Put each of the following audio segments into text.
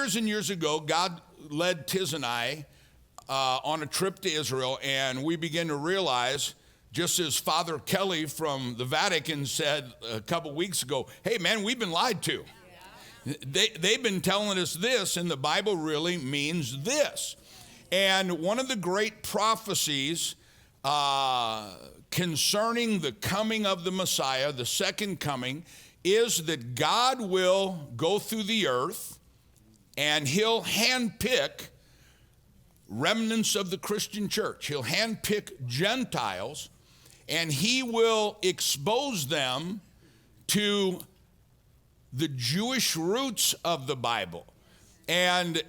Years and years ago, God led Tiz and I on a trip to Israel, and we began to realize, just as Father Kelly from the Vatican said a couple weeks ago, hey man, we've been lied to. They've been telling us this, and the Bible really means this. And one of the great prophecies concerning the coming of the Messiah, the second coming, is that God will go through the earth and he'll handpick remnants of the Christian church. He'll handpick Gentiles, and he will expose them to the Jewish roots of the Bible. And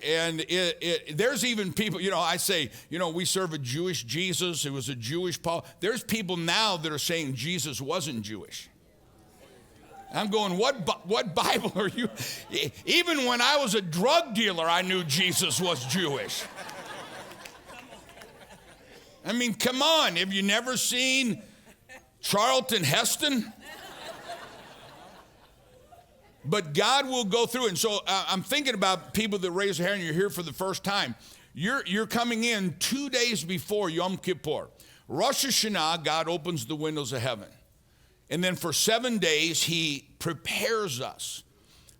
there's even people, I say, we serve a Jewish Jesus. It was a Jewish Paul. There's people now that are saying Jesus wasn't Jewish. I'm going, what Bible are you? Even when I was a drug dealer, I knew Jesus was Jewish. I mean, come on. Have you never seen Charlton Heston? But God will go through. And so I'm thinking about people that raise their hand and you're here for the first time. You're coming in 2 days before Yom Kippur. Rosh Hashanah, God opens the windows of heaven. And then for 7 days, he prepares us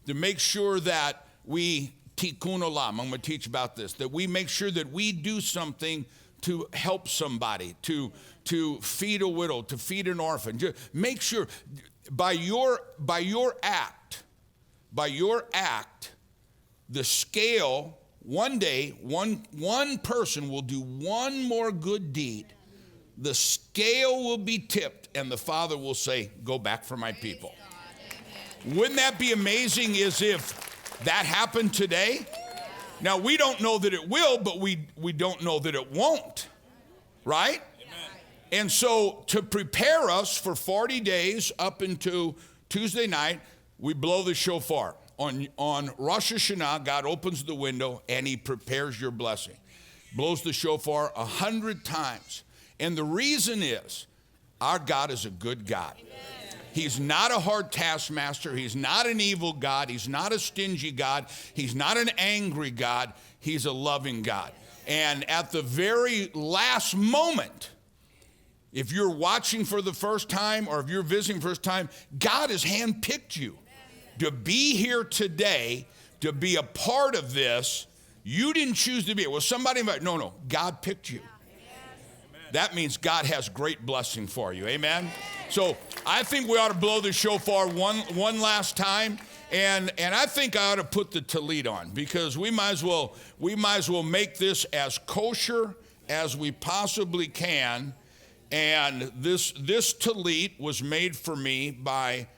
to make sure that we tikkun olam. I'm going to teach about this. That we make sure that we do something to help somebody, to feed a widow, to feed an orphan. Just make sure by your act, the scale, one day, one person will do one more good deed. The scale will be tipped, and the Father will say, go back for my people. Wouldn't that be amazing as if that happened today? Now, we don't know that it will, but we don't know that it won't, right? And so to prepare us for 40 days up into Tuesday night, we blow the shofar. On Rosh Hashanah, God opens the window and he prepares your blessing. Blows the shofar 100 times. And the reason is, our God is a good God. He's not a hard taskmaster. He's not an evil God. He's not a stingy God. He's not an angry God. He's a loving God. And at the very last moment, if you're watching for the first time or if you're visiting for the first time, God has handpicked you to be here today, to be a part of this. You didn't choose to be here. Well, somebody invited. No, God picked you. That means God has great blessing for you. Amen? So I think we ought to blow the shofar one last time. And I think I ought to put the tallit on, because we might as well make this as kosher as we possibly can. And this tallit was made for me by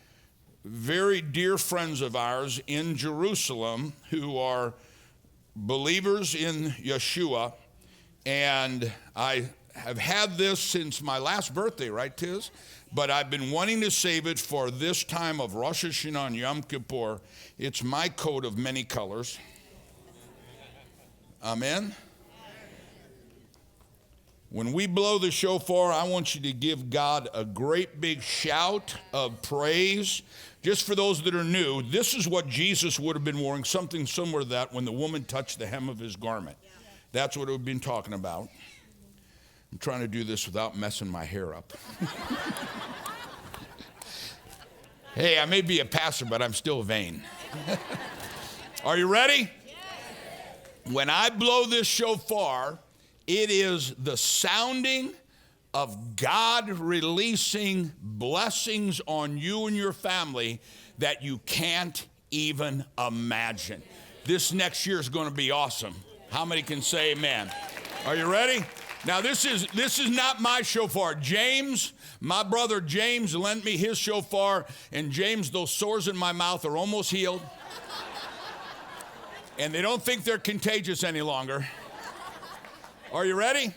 very dear friends of ours in Jerusalem who are believers in Yeshua. And I have had this since my last birthday, right, Tiz? But I've been wanting to save it for this time of Rosh Hashanah and Yom Kippur. It's my coat of many colors. Amen? When we blow the shofar, I want you to give God a great big shout of praise. Just for those that are new, this is what Jesus would have been wearing, something similar to that when the woman touched the hem of his garment. That's what we've been talking about. I'm trying to do this without messing my hair up. Hey, I may be a pastor, but I'm still vain. Are you ready? When I blow this shofar, it is the sounding of God releasing blessings on you and your family that you can't even imagine. This next year is going to be awesome. How many can say amen? Are you ready? Now, this is not my shofar. James, my brother James, lent me his shofar, and James, those sores in my mouth are almost healed. And they don't think they're contagious any longer. Are you ready?